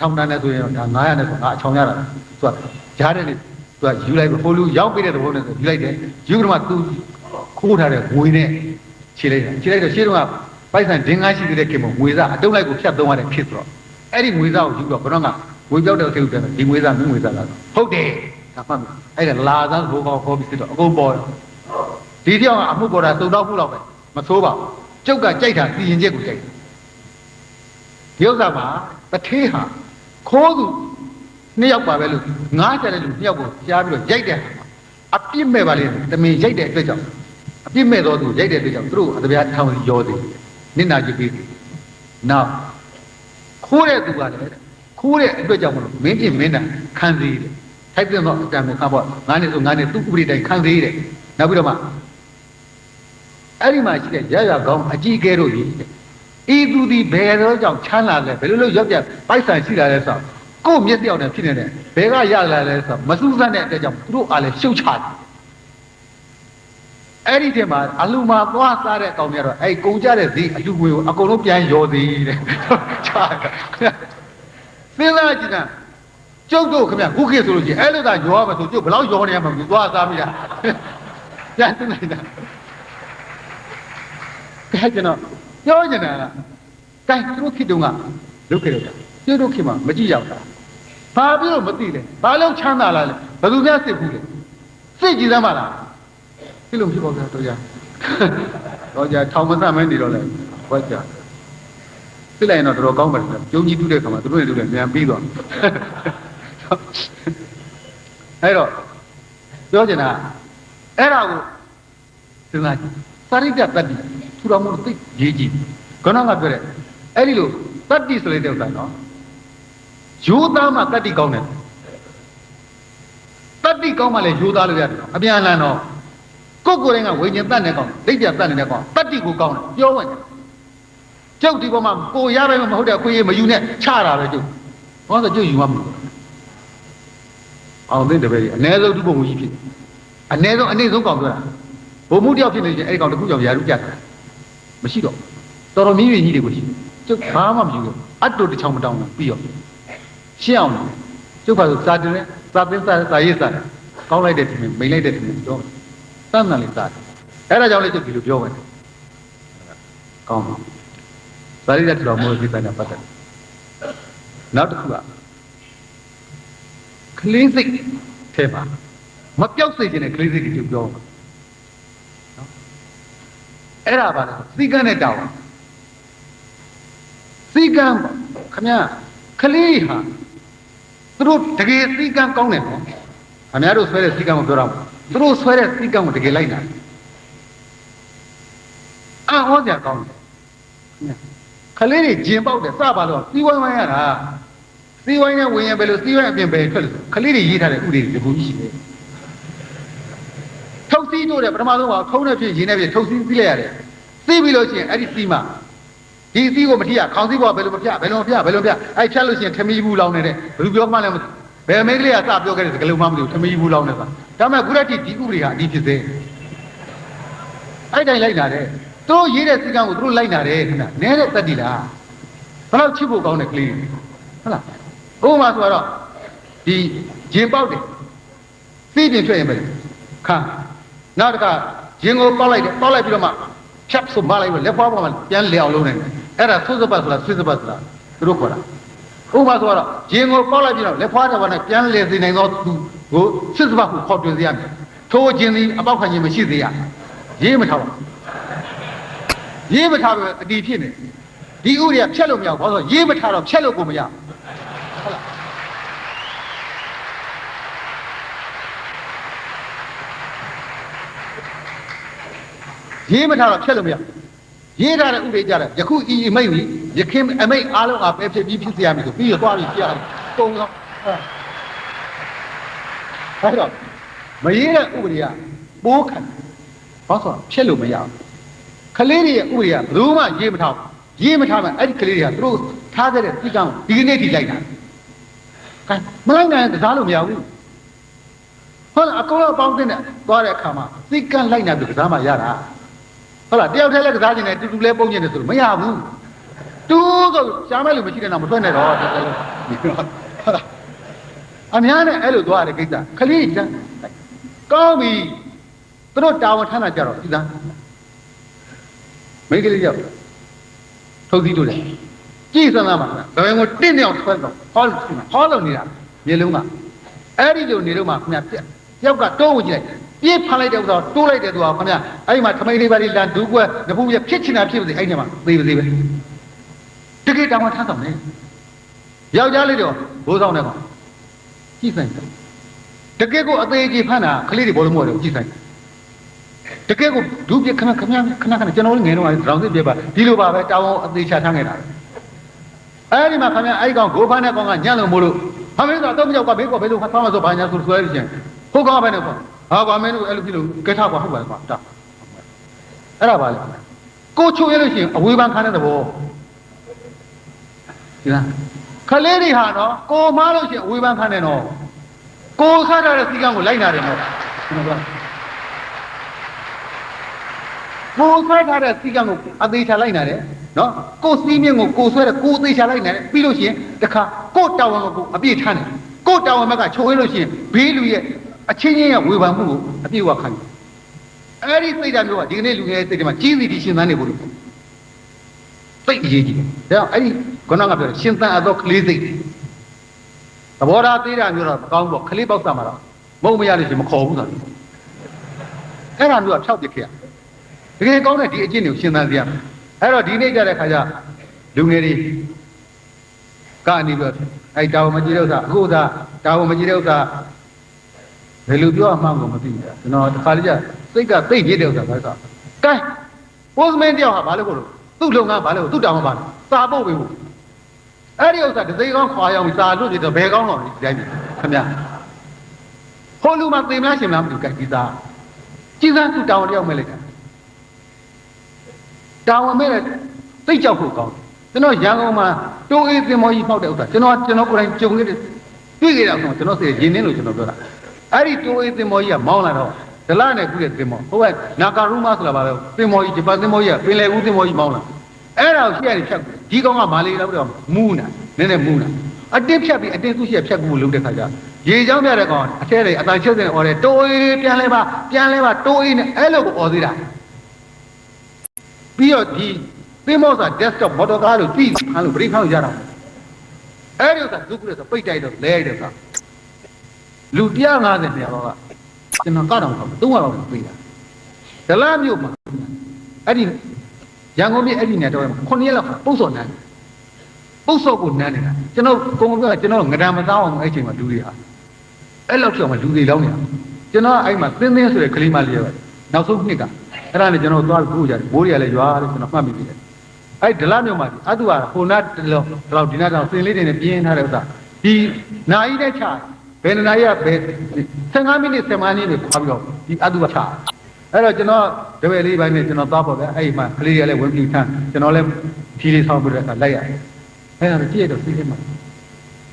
1000တန်းနဲ့ဆိုရင်ဒါ900နဲ့ဆိုငါအချောင်ရတာသူကကြားတဲ့နေ့သူကယူလိုက်ဟိုလူရောက်ပေးတဲ့သဘောနဲ့ဆိုယူလိုက်တယ်ယူကမှသူခိုးထားတဲ့ငွေနဲ့ခြေလိုက်တော့ရှေ့တုန်းကပိုက်ဆံဒင်းကားရှိတဲ့ခင်မငွေစားအတုံးလိုက်ကိုဖြတ်သုံးရတဲ့ဖြစ်ဆိုတော့အဲ့ဒီငွေစားကိုယူတော့ဘယ်တော့မှငွေပြောက်တဲ့ဆေးဥပြန်ဒီငွေစားမင်းငွေစားလားဟုတ်တယ်ဒါမှမဟုတ်အဲ့ဒါလာသားဘိုးကောခေါ်ပြီးဖြစ်တော့အကုန်ပေါ်ဒီတယောက်ကအမှုပေါ်တာတုံတော့မှုတော့ပဲမဆိုးပါဘူးကျုပ်ကကြိုက်တာစီရင်ချက်ကိုကြိုက်တယ်ဒီဥစ္စာမှာတထေးဟာခိုးသူနှစ်ယောက်ပါပဲလို့ငားကြတဲ့လူနှစ်ယောက်ကိုကြားပြီးတော့ရိုက်တယ်အပြစ်မဲ့ပါလေတမင်ရိုက်တဲ့အတွက်ကြောင့်အပြစ်မဲ့သောသူရိုက်တဲ့အတွက်ကြောင့်သူတို့အတပြားထောင်စီရောသေးတယ်နစ်နာကြည့်ပြီးနောက်ခိုးတဲ့သူကလည်းခိုးတဲ့အတွက်ကြောင့်မလို့မင်းပြင်းမင်းတာခံစီတယ် ထိုက်တဲ့တော့အတန်ကိုခါပေါ့ငါးနှစ်ဆိုငါးနှစ်သူ့ဥပဒေတိုင်းခံသေးတယ်နောက်ပြီးတော့မှအဲ့ဒီမှာရှိတဲ့ရရကောင်းအကြီးအကဲတို့ကြီးဤသူဒီဘယ်တော့ကြောင့်ချမ်းလာလဲဘယ်လိုလုပ်ရောက်ပြပိုက်ဆံရှိလာလဲဆိုတော့ကို့မျက်စိအောင်နဲ့ဖြစ်နေတယ်ဘယ်ကရလာလဲဆိုတော့မစူးစမ်းတဲ့အတွက်ကြောင့်သူတို့အားလည်းရှုပ်ချတယ်အဲ့ဒီတည်းမှာအလူမာသွားစားတဲ့ကောင်တွေကတော့အဲ့ကုန်ကြတဲ့ဈေးအလူငွေကိုအကုန်လုံးပြန်ရော်သေးတယ်ချာစဉ်းစားကြည့်တာကျုပ်တို့ခင်ဗျခုခေတ်ဆိုလို့ရှိရင်အဲ့လိုသာရောရမှာဆိုကျုပ်ဘယ်လောက်ရောနေရမှာမသိသွားစားမိတာပြန်သိလိုက်တာကဲကျွန်တော်ပြောနေတာကကဲသူတို့ခေတ်တုန်းကလုပ်ခဲ့တော့ကျုပ်တို့ခေတ်မှာမကြည့်ရောက်တာဘာဖြစ်လို့မသိလဲဘာလို့ချမ်းသာလာလဲဘယ်သူများစစ်ဘူးလဲစစ်ကြည့်သမ်းပါလားဖြစ်လို့ဖြစ်ပါဗျာတော့ကြထောင်မဆမဲနေတော့လဲဟောကြစစ်လိုက်ရင်တော့တော်တော်ကောင်းပါတယ်ကျုံကြီးတူးတဲ့ခါမှာသူတို့တွေလည်းမြန်ပြီးသွားအဲ့တော့ပြောချင်တာအဲ့ဒါကိုစဉ်းစားကြည့်သရိတ္တတတ္တိထူတော်မှုသိရေးကြည့်ခေါင်းကပြောတဲ့အဲ့ဒီလိုတတ္တိဆိုတဲ့ဥစ္စာနော်ရိုးသားမှတတ္တိကောင်းတယ်တတ္တိကောင်းမှလည်းရိုးသားလို့ရတယ်အပြန်အလှန်တော့ကိုယ်ကိုယ်တိုင်ကဝိညာဉ်တတ်နေကောင်းဒိဋ္ဌိတတ်နေကောင်းတတ္တိကိုကောင်းတယ်ပြောဝင်ကျုပ်ဒီပေါ်မှာကိုရပဲမဟုတ်တဲ့အခွင့်အရေးမယူနဲ့ချတာပဲကျုပ်ဘာလို့ကျုပ်ယူမှမလို့အောင်သိတဲ့ပဲအ ਨੇ ဆုံးသူ့ပုံကြီးဖြစ်အ ਨੇ ဆုံးအနေဆုံးကောင်းပြောတာဘုံမှုတယောက်ဖြစ်နေရင်အဲ့ဒီကောင်တစ်ခုကြောင့်ယာရုကြတာမရှိတော့တော်တော်မြင့်မြင့်ကြီးတွေကိုရှိကျုပ်ဘာမှမယူဘူးအတ်တို့တစ်ချောင်းမတောင်းဘူးပြီးရောရှင်းအောင်ကျုပ်ကဆိုစာတင်နဲ့စာသင်စာရေးစာကောင်းလိုက်တဲ့တင်မိန်လိုက်တဲ့တင်ပြောတန်းတန်းလေးစာအဲ့ဒါကြောင့်လေကျုပ်ဒီလိုပြောဝင်ကောင်းပါသာရိတ္တတော်မို့ဒီပိုင်းနဲ့ပတ်သက်နောက်တစ်ခုကကလေးစိတ်ထဲမှာမပြောက်စေခြင်းနဲ့ကလေးစိတ်ကိုပြောမှာနော်အဲ့ဒါပါလေစီကံနဲ့တောင်းစီကံခမကလေးဟာသူတို့တကယ်စီကံကောင်းတယ်နော်ခမတို့ဆွဲတဲ့စီကံကိုပြောတော့သူတို့ဆွဲတဲ့စီကံကိုတကယ်လိုက်တာအော်ကြကောင်းတယ်ခလေးတွေဂျင်ပေါက်တယ်စပါလို့စီးဝိုင်းဝိုင်းရတာစီးဝိုင်းနဲ့ဝင်ရင်ပဲလို့စီးဝိုင်းအပြင်ပဲထွက်လို့ခလေးတွေရေးထားတဲ့ဥတွေတကူကြီးရှိတယ်ထုတ်စီးတို့တယ်ပထမဆုံးကခုံးနဲ့ဖြစ်ရင်းနဲ့ဖြစ်ထုတ်စီးပြီးလိုက်ရတယ်စီးပြီးလို့ရှိရင်အဲ့ဒီစီးမှာဒီစီးကိုမထိရခေါင်းစီးပေါ်ဘယ်လိုမဖြတ်ဘယ်လိုဖြတ်အဲ့ဖြတ်လို့ရှိရင်ထမီးဘူးလောင်းနေတဲ့ဘယ်လိုပြောမှလည်းဘယ်မိန်းကလေးကစပြောခဲ့တဲ့စကားလုံးမှမသိဘူးထမီးဘူးလောင်းနေတာဒါပေမဲ့ခုရက်ထိဒီဥတွေဟာအဒီဖြစ်သေးအဲ့တိုင်းလိုက်တာတဲ့သူတို့ရေးတဲ့စီကံကိုသူတို့လိုက်နာတယ်ခဏနဲတဲ့တက်တီလားဘယ်တော့ချစ်ဖို့ကောင်းတဲ့ကလေးဟုတ်လားဘုံမှာဆိုတော့ဒီရင်ပေါက်တယ်စီးပြင်ထွက်ရင်ပဲခါနောက်တစ်ခါရင်ကိုပေါက်လိုက်တယ်ပေါက်လိုက်ပြီးတော့မှဖြတ်ဆိုမလိုက်ပဲလက်ဖွားပေါ်မှာပြန်လဲအောင်လုပ်နေတယ်အဲ့ဒါဆွတ်စပတ်ဆိုတာဆွတ်စပတ်ဆိုတာသူတို့ခေါ်တာဘုံမှာဆိုတော့ရင်ကိုပေါက်လိုက်ပြီးတော့လက်ဖွားတော်နဲ့ပြန်လဲစေနိုင်သောသူကိုဆွတ်စပတ်ကိုခေါ်တွင်စေရမယ်ထိုးခြင်းသည်အပေါက်ခံခြင်းမရှိသေးရရေးမထားပါရေးမထားပဲအတီးဖြစ်နေဒီဥတွေကဖြတ်လို့မရဘူးဘာလို့ရေးမထားတော့ဖြတ်လို့ကိုမရဟုတ်လားရေးမထားတော့ဖြတ်လို့မရရေးထားတဲ့ဥတွေကြတယ်ယခုဤအမိတ်ကြီးယခင်အမိတ်အားလုံးအပဲဖြစ်ပြီးဖြစ်စေရမယ်ဆိုပြီးတော့သွားပြီးပြရတယ်ပုံတော့ဟုတ်တော့မရေးတဲ့ဥတွေကပိုးခံဘာလို့ဖြတ်လို့မရဘူးကလေးတွေရဲ့ဥတွေကဘယ်သူမှရေးမထားရေးမထားမှအဲ့ဒီကလေးတွေကသူတို့ထားခဲ့တဲ့ဒီကံဒီကနေ့ထိလိုက်တာကဲမလိုက်နိုင်တစားလို့မရဘူးဟုတ်လားအကုန်လုံးပေါင်းတဲ့သွားတဲ့အခါမှာစိတ်ကန်းလိုက်နေပြီကစားမှရတာဟုတ်လားတယောက်တည်းလည်းကစားခြင်းနဲ့တူတူလဲပုံကျင်တယ်ဆိုလို့မရဘူးတူဆိုရှားမဲ့လူမရှိတဲ့နောက်မထွက်နဲ့တော့ဟုတ်လားအများနဲ့အဲ့လိုသွားတဲ့ကိစ္စကလေးတန်းကောင်းပြီသူတို့တာဝန်ထမ်းတာကြတော့ဒီသားမိန်းကလေးရောက်ထုတ်စီးတို့တယ်ကြည့်စမ်းသားပါဘယ်ကိုတင့်နေအောင်ဆွဲတော့ဟောလို့နေတာမြေလုံးကအဲ့ဒီလိုနေတော့မှခင်ဗျာယောက်ကတိုးဝင်ကြည့်လိုက်ပြေးဖမ်းလိုက်တဲ့ဥစ္စာတိုးလိုက်တဲ့သူကခင်ဗျာအဲ့ဒီမှာထမိန်လေးပါးလေးလန်ဒူးကွက်နဖူးပြဖြစ်ချင်တာဖြစ်ပါစေအဲ့ဒီမှာသေပါစေပဲတကယ်တောင်မှထမ်းဆောင်နေယောက်ျားလေးတော့ဘိုးဆောင်နေပါကြည့်ဆိုင်တကယ်ကိုအသေးကြီးဖမ်းတာကလေးတွေဘောလုံးမဟုတ်တော့ကြည့်ဆိုင်တကယ်ကိုဒုပြခဏကျွန်တော်လည်းငယ်တော့ရောင်စစ်ပြပါဒီလိုပါပဲတောင်းအသေးချထားခဲ့တာအဲ့ဒီမှာခင်ဗျာအဲ့ဒီကောင်ဂိုးဖမ်းတဲ့ကောင်ကညံ့လို့မို့လို့ဟ ဟာမင်းတော့မြောက်ကဘေးကဘယ်လိုဖမ်းမဆိုဘာညာဆိုဆွဲရချင်းဟုတ်ကောင်းပဲနဲ့ကွာဟာကွာမင်းတို့အဲ့လိုဖြစ်လို့ကဲထားကွာဟုတ်ပါကွာတာအဲ့ဒါပါလေကိုချိုရလို့ရှိရင်အဝေးပန်းခံတဲ့သဘောဒီလားခလေးတွေဟာနော်ကိုမားလို့ရှိရင်အဝေးပန်းခံတဲ့နော်ကိုဆတ်ရတဲ့စီကံကိုလိုက်နာတယ်နော်ကျွန်တော်ကကိုဆတ်ရတဲ့စီကံကိုအသေးချလိုက်နာတယ်နော်ကိုစီးမြင့်ကိုကိုဆွဲတယ်ကိုသေးချလိုက်နာတယ်ပြီးလို့ရှိရင်တခါကိုတာဝန်ကိုအပြည့်ထမ်းတယ်ကိုတာဝန်ဘက်ကချိုးရလို့ရှိရင်ဘေးလူရဲ့အချင်းချင်းရဲ့ဝေဖန်မှုကိုအပြည့်ဝခံတယ်အဲ့ဒီစိတ်ဓာတ်မျိုးကဒီကနေ့လူငယ်စိတ်တွေမှာကြီးစီပြီးရှင်သန်နေဖို့လို့စိတ်အရေးကြီးတယ်ဒါကြောင့်အဲ့ဒီခေါင်းကပြောရှင်သန်အပ်သောကလေးစိတ်သဘောထားသေးတာမျိုးတော့မကောင်းဘူးပေါ့ကလေးပေါက်တာမှာတော့မုံမရလို့ရှိရင်မခေါ်ဘူးဆိုတာအဲ့ဒါမျိုးကဖြောက်ပစ်ခဲ့ရတကယ်ကောင်းတဲ့ဒီအကျင့်တွေကိုရှင်သန်စေရအဲ့တော့ဒီနေ့ကြတဲ့ခါကျလူငယ်တွေကနေပြီးအဲ့တာဝန်မကြီးတဲ့ဥစ္စာအခုဥစ္စာတာဝန်မကြီးတဲ့ဥစ္စာဘယ်လိုပြောမှန်းကိုမသိဘူးကျွန်တော်တစ်ခါလေးကျစိတ်ကသိပြတဲ့ဥစ္စာဘာလဲဆိုကဲပို့စမင်းတယောက်ဟာဘာလို့ကိုလို့သူ့လုပ်ငန်းဘာလို့သူ့တာဝန်ဘာလို့စာပုတ်ပေးဖို့အဲ့ဒီဥစ္စာတစ်စိကောင်းခွာရောက်ပြီးစာလွတ်ပြီးတော့ဘယ်ကောင်းတော့ဒီတိုင်းပြီခင်ဗျာဟိုလူမှသိမလားရှင်မလားမသိဘူးကဲဒီစာကြည်စမ်းသူ့တာဝန်တယောက်မဲ့လိုက်တာတာဝန်မဲ့တဲ့သိကြောက်ဖို့ကောင်းကျွန်တော်ရန်ကုန်မှာတိုးအေးသင်္ဘောကြီးဖောက်တဲ့ဥစ္စာကျွန်တော်ကိုယ်တိုင်ကြုံခဲ့တယ်တွေ့ကြတာဆိုကျွန်တော်စိတ်ရင်းနှင်းလို့ကျွန်တော်ပြောတာအဲ့ဒီတိုးအေးသင်္ဘောကြီးကမောင်းလာတော့ဒလနဲ့ကူးတဲ့သင်္ဘောဟုတ်ကဲ့နာကာရူမာဆိုတာပါပဲသင်္ဘောကြီးဂျပန်သင်္ဘောကြီးကပင်လယ်ကူးသင်္ဘောကြီးမောင်းလာအဲ့ဒါကိုရှေ့ရဖြတ်ဒီကောင်ကမာလီလောက်တော့မူးနာနည်းနည်းမူးနာအတင်းဖြတ်ပြီးအတင်းသူ့ရှေ့ဖြတ်ကူလုပ်တဲ့ခါကျရေချောင်းပြတဲ့ကောင်အထဲတွေအတန်ချုပ်တဲ့အော်တယ်တိုးအေးပြန်လဲပါတိုးအေးနဲ့အဲ့လိုကိုအော်သေးတာပြီးတော့ဒီသင်္ဘောစာ desktop motor car လို့ကြည့်ခါလို့ break ခေါက်ရတာအဲ့ဒီဥစ္စာဒုက္ခရဆိုပိတ်တိုက်တော့လဲရတဲ့ကလူ150နေရာတော့ကကျွန်တော်ကတော့300လောက်ပြေးတာဒလမြို့မှာအဲ့ဒီရန်ကုန်ပြည်အဲ့ဒီနေရာတော့9ရက်လောက်ပုတ်စော်နန်းပုတ်စော်ကိုနန်းနေတာကျွန်တော်ကိုယ်ကကျွန်တော်ငဒံမသားအောင်အဲ့ချိန်မှာလူတွေဟာအဲ့လောက်ကျော်မှာလူတွေလောင်းနေတာကျွန်တော်အဲ့မှာသင်းဆိုတဲ့ကလေးမလေးပဲနောက်ဆုံးနှစ်ကအဲ့ဒါနဲ့ကျွန်တော်သွားကူကြတယ်ဘိုးတွေကလည်းရွာတယ်ကျွန်တော်မှတ်မိပြီအဲ့ဒလမြို့မှာအတူကဟိုနာတလောက်ဒီနာတော့သင်လေးတွေနဲ့ပြင်းထားတဲ့ဥစ္စာဒီနာကြီးနဲ့ချဘယ်နာကြီးကဘယ်15မိနစ်10မိနစ်တွေခွာပြီးတော့ဒီအတူကချအဲ့တော့ကျွန်တော်တပည့်လေးပိုင်းနဲ့ကျွန်တော်သွားပေါ့ဗျအဲ့မှာကလေးတွေကလည်းဝင်ပြီးထမ်းကျွန်တော်လည်းဖြီးလေးဆောင်းပြီးတော့လိုက်ရတယ်အဲ့ဒါကြည့်ရတော့စိတ်ထဲမှာ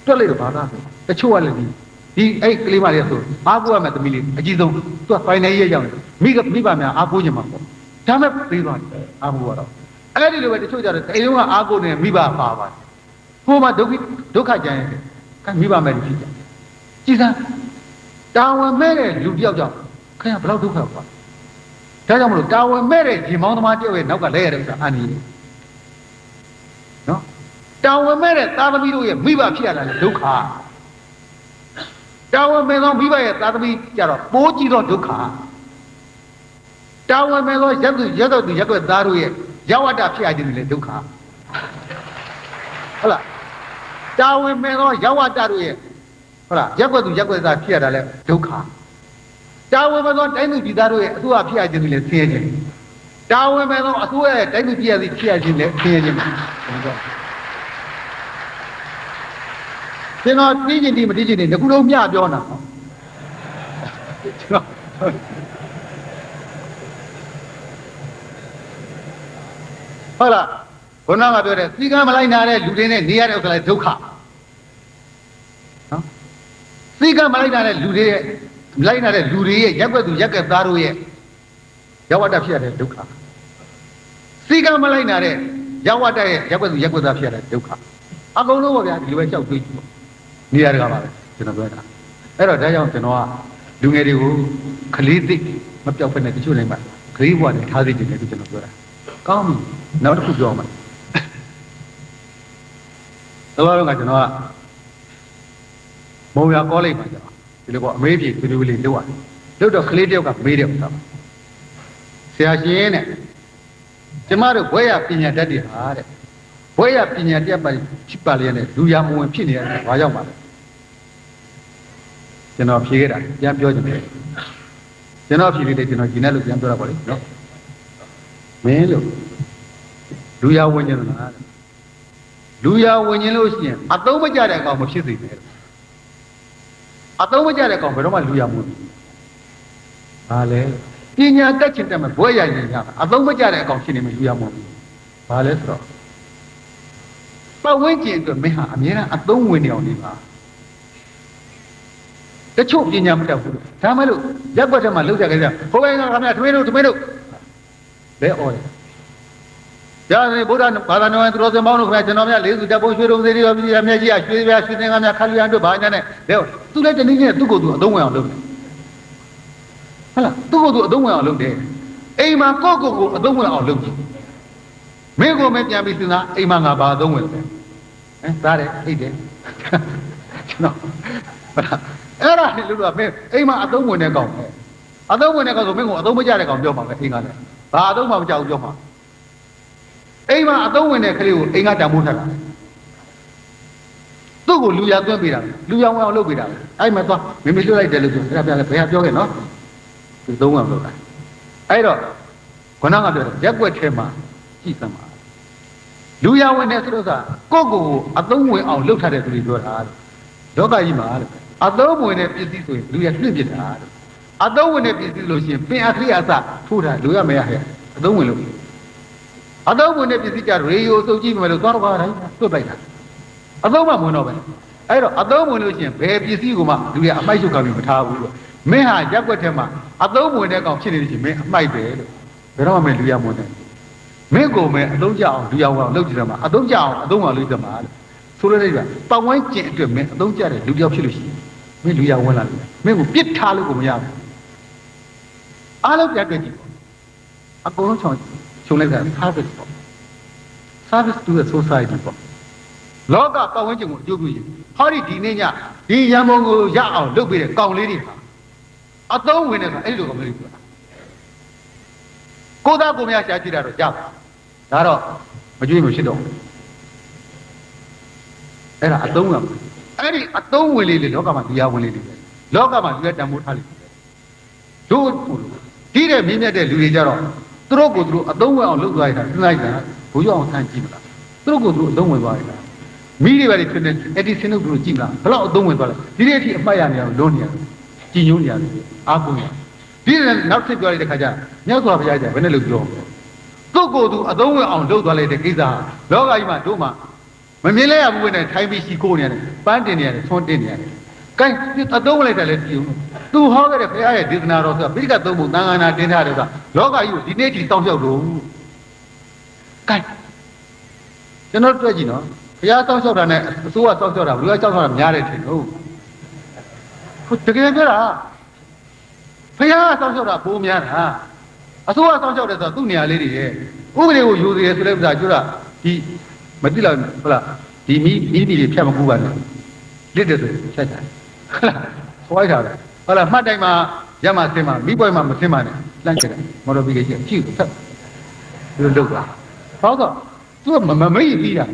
တွက်လိုက်တော့ဘာသာဆိုတချို့ကလည်းဒီအဲ့ကလေးမလေးဆိုအားကိုးရမယ်သမီးလေးအကြီးဆုံးသူက final ရေးရောက်တယ်မိဘများအားကိုးခြင်းမှာပေါ့ဒါမဲ့ပြီးသွားတယ်အားကိုးတော့အဲ့ဒီလိုပဲတချို့ကြတော့အိမ်လုံးကအားကိုးနေမိဘပါပါတယ်ဟိုမှာဒုက္ခကြမ်းရတယ်ကဲမိဘမဲ့ဖြစ်ကြကြည်စမ်းတာဝန်မဲ့တဲ့လူတယောက်ကြောင့်ခင်ဗျာဘယ်လောက်ဒုက္ခပါဒါကြောင့်မလို့တာဝန်မဲ့တဲ့ရင်မောင်းသမားတယောက်ရဲ့နောက်ကလဲရတဲ့ဥစ္စာအန်ဒီနော်တာဝန်မဲ့တဲ့သားသမီးတို့ရဲ့မိဘဖြစ်ရတာလေဒုက္ခတာဝန်မဲ့သောမိဘရဲ့သားသမီးကြတော့ပိုးကြည့်တော့ဒုက္ခတာဝန်မဲ့သောရက်ွက်သားတို့ရဲ့ရောက်ဝတ္တဖြစ်ရခြင်းလေဒုက္ခဟုတ်လားတာဝန်မဲ့သောရောက်ဝတ္တတို့ရဲ့ဟုတ်လားရက်ွက်သားဖြစ်ရတာလေဒုက္ခတာဝန်မဲ့သောတိုင်းသူပြည်သားတို့ရဲ့အစိုးရဖြစ်ရခြင်းလေဆင်းရဲခြင်းတာဝန်မဲ့သောအစိုးရရဲ့တိုင်းသူပြည်သားဖြစ်ရခြင်းလေဆင်းရဲခြင်းကျွန်တော်သိချင်ဒီမသိချင်ဒီခုလုံးမျှပြောတာကျွန်တော်ဟုတ်လားဘုန်းတော်ကပြောတယ်စီကံမလိုက်နာတဲ့လူတွေနဲ့နေရတဲ့ဥစ္စာလည်းဒုက္ခနော်စီကံမလိုက်နာတဲ့လူတွေရဲ့လိုက်နာတဲ့လူတွေရဲ့ရက်ွက်သူရက်ွက်သားတို့ရဲ့ရောက်ဝတ္တဖြစ်ရတဲ့ဒုက္ခစီကံမလိုက်နာတဲ့ရောက်ဝတ္တရဲ့ရက်ွက်သူရက်ွက်သားဖြစ်ရတဲ့ဒုက္ခအကုန်လုံးပါဗျာဒီလိုပဲကြောက်တွေးကြည့်နေရာတကာပါပဲကျွန်တော်ပြောတာအဲ့တော့ဒါကြောင့်ကျွန်တော်ကလူငယ်တွေကိုခလေးသိမပြောက်ဖက်နဲ့တချို့နေမှာခလေးဘဝနဲ့ထားသိတယ်လို့ကျွန်တော်ပြောတာကောင်းပြီနောက်တစ်ခုပြောမှာတော့ကကျွန်တော်ကမုံရကောလိပ်မှာကျွန်တော်ဒီလိုပေါ့အမေးပြေသူတို့လေးလောက်ရတယ်လောက်တော့ခလေးတယောက်ကမေးတယ်ဥစ္စာဆရာရှင်တဲ့ကျမတို့ဘွဲရပညာတတ်တယ်ဟာတဲ့ဘွဲရပညာတတ်ပါဖြစ်ပါလေနဲ့လူရမဝင်ဖြစ်နေတယ်ဘာရောက်ပါလဲကျွန်တော်ဖြေခဲ့တာပြန်ပြောချင်တယ်ကျွန်တော်ဖြေလေးကျွန်တော်ဂျင်းနဲ့လို့ပြန်ပြောတာပေါ့လေနော်မင်းလို့လူရဝင်ခြင်းလားလူရဝင်ခြင်းလို့ရှိရင်အသုံးမကျတဲ့အကောင်မဖြစ်စေနဲ့ သုံးမကြတဲ့ကောင်ဘယ်တော့မှလူရမှုဘာလဲပညာတက်ချင်တယ်မှာဘွဲရရင်ရအသုံးမကြတဲ့အကောင်ဖြစ်နေမှလူရမှုဘာလဲဆိုတော့ပတ်ဝန်းကျင်အတွက်မင်းဟာအများအားအသုံးဝင်နေအောင်နေပါတချို့ပညာမတတ်ဘူးဒါမှလို့ရက်ွက်ထဲမှာလောက်ကြကြဟိုဘက်ကခင်ဗျာထမင်းတို့ဘဲအော်တယ်ဒါနဲ့ဗုဒ္ဓဘာသာတော်သူတော်စင်ပေါင်းတို့ခင်ဗျာကျွန်တော်များလေးစုတပ်ဖို့ရွှေတုံးသေးတွေရောပြည်ရမြက်ကြီးရွှေပြရွှေသင်္ကန်းများခါလျံတို့ဘာညာနဲ့ဒါသူလည်းတနည်းနဲ့သူ့ကိုယ်သူအသုံးဝင်အောင်လုပ်တယ်ဟုတ်လားသူ့ကိုယ်သူအသုံးဝင်အောင်လုပ်တယ်အိမ်မှာကိုယ့်ကိုယ်ကိုအသုံးဝင်အောင်လုပ်ကြည့်မင်းကိုမပြန်ပြီးစဉ်းစားအိမ်မှာငါဘာအသုံးဝင်လဲသားတယ်အိတ်တယ်ကျွန်တော်အဲ့ဒါလေလို့ကမင်းအိမ်မှာအသုံးဝင်တဲ့ကောင်အသုံးဝင်တဲ့ကောင်ဆိုမင်းကိုအသုံးမကျတဲ့ကောင်ပြောမှာပဲအိမ်ကလည်းဘာအသုံးမှမကြောက်ပြောမှာအိမ်မှာအသုံးဝင်တဲ့ကလေးကိုအိမ်ကတံမိုးထက်တာသူ့ကိုလူရသွင်းပေးတာလူရဝင်အောင်လုပ်ပေးတာအဲ့မှာသွားမင်းမလွတ်လိုက်တယ်လို့ဆိုအဲ့ဒါပြလဲဘယ်ဟာပြောခဲ့နော်သူသုံးအောင်လုပ်တာအဲ့တော့ခေါင်းကပြောတယ်ရက်ွက်ထဲမှာကြည့်စမ်းပါလူရဝင်တဲ့ဆိုတော့ကိုယ့်ကိုယ်အသုံးဝင်အောင်လုပ်ထားတဲ့သူတွေပြောတာလောကကြီးမှာအသုံးဝင်တဲ့ပစ္စည်းဆိုရင်လူရလွင့်ပြစ်တာအသုံးဝင်တဲ့ပစ္စည်းလို့ရှိရင်ပင်အခရိယာစထိုးတာလူရမရဟဲ့အသုံးဝင်လို့အသုံးဝင်တဲ့ပစ္စည်းကြရေယိုစုပ်ကြည့်မယ်လို့သွားတော့တိုင်းသွတ်လိုက်တာအသုံးမဝင်တော့ပဲအဲ့တော့အသုံးဝင်လို့ရှိရင်ဘယ်ပစ္စည်းကိုမှလူရအမိုက်ချုပ်ကပြီးမထားဘူးလို့မင်းဟာရက်ွက်ထဲမှာအသုံးဝင်တဲ့ကောင်ဖြစ်နေလို့ရှိရင်မင်းအမိုက်ပဲလို့ဘယ်တော့မှမလူရမဝင်နဲ့မင်းကိုမဲအသုံးကြအောင်လူရအောင်လုပ်ကြည့်တယ်မှာအသုံးကြအောင်အသုံးအောင်လုပ်ကြမှာလို့ဆိုလိုတဲ့ကပတ်ဝန်းကျင်အတွက်မင်းအသုံးကြတဲ့လူတယောက်ဖြစ်လို့ရှိရင်မင်းလူရဝင်လာတယ်မင်းကိုပြစ်ထားလို့ကိုမရဘူးအားလုံးပြတ်ကြည့်ပေါ့အကုန်လုံးချုံလိုက်တာ service ပေါ့ service to the society ပေါ့လောကပတ်ဝန်းကျင်ကိုအကျိုးပြုရင်ဟောဒီနေ့ညဒီရန်ပုံကိုရအောင်လုပ်ပေးတဲ့ကောင်လေးတွေဟာအသုံးဝင်တဲ့ကအဲ့လိုကောင်လေးတွေပြောတာကိုသားကိုမရရှာကြည့်တာတော့ကြားပါဒါတော့မကြွေးမဖြစ်တော့အဲ့ဒါအသုံးဝင်အဲ့ဒီအသုံးဝင်လေးတွေလောကမှာတရားဝင်လေးတွေလောကမှာလူရတံမိုးထားလေးတို့ဒီတဲ့မြင့်မြတ်တဲ့လူတွေကြတော့သူတို့ကိုသူတို့အသုံးဝင်အောင်လုပ်သွားရတာစဉ်းစားကြတာဘိုးကျောင်းအောင်ဆန်းကြည့်မလားသူတို့ကိုသူတို့အသုံးဝင်သွားရတာမိတွေပဲဖြစ်နေအဲ့ဒီစင်းတို့သူတို့ကြည့်မလားဘယ်တော့အသုံးဝင်သွားလဲဒီနေ့အထိအမှတ်ရနေအောင်လုံးနေရတယ်ကြည်ညိုးနေရတယ်အားကိုးနေဒီနောက်ထပ်ပြောလိုက်တဲ့ခါကျမြတ်စွာဘုရားကျဘယ်နဲ့လို့ပြောသူ့ကိုယ်သူအသုံးဝင်အောင်လုပ်သွားလိုက်တဲ့ကိစ္စလောကကြီးမှာတို့မှမမြင်လဲရဘူးပဲနဲ့ထိုင်ပြီးရှိခိုးနေရတယ်ပန်းတင်နေရတယ်ဆွန်းတင်နေရတယ်ကဲအသုံးလိုက်တယ်လေဒီသူဟောခဲ့တဲ့ဘုရားရဲ့ဒေသနာတော်ဆိုတာပိဋကသုံးဖို့သံဃာနာတင်ထားတယ်ဆိုတာလောကကြီးကိုဒီနေ့ထိတောင်းလျှောက်လို့ကဲကျွန်တော်တွေ့ကြည့်နော်ဘုရားတောင်းလျှောက်တာနဲ့အစိုးရတောင်းလျှောက်တာဘယ်လိုတောင်းလျှောက်တာများတယ်ထင်လို့တကယ်ပြောတာဘုရားတောင်းလျှောက်တာပိုးများတာအစိုးရတောင်းလျှောက်တယ်ဆိုတာသူ့နေရာလေးတွေရဲ့ဥပဒေကိုယူသေးတယ်ဆိုတဲ့ဥစ္စာကျွတ်တာဒီမသိလားဟုတ်လားဒီမိတွေဖြတ်မကူပါနဲ့လစ်တယ်ဆိုဖြတ်တာဟုတ်လားဆွဲထားတယ်ဟုတ်လားမှတ်တိုင်းမှာရမဆင်းမှာမိပွဲမှာမဆင်းပါနဲ့လှမ်းကြတယ်မော်တော်ဘီကကြီးကြည့်ဖက်ဒီလိုလုပ်တာဟောတော့သူကမမိတ်ပြီးတာ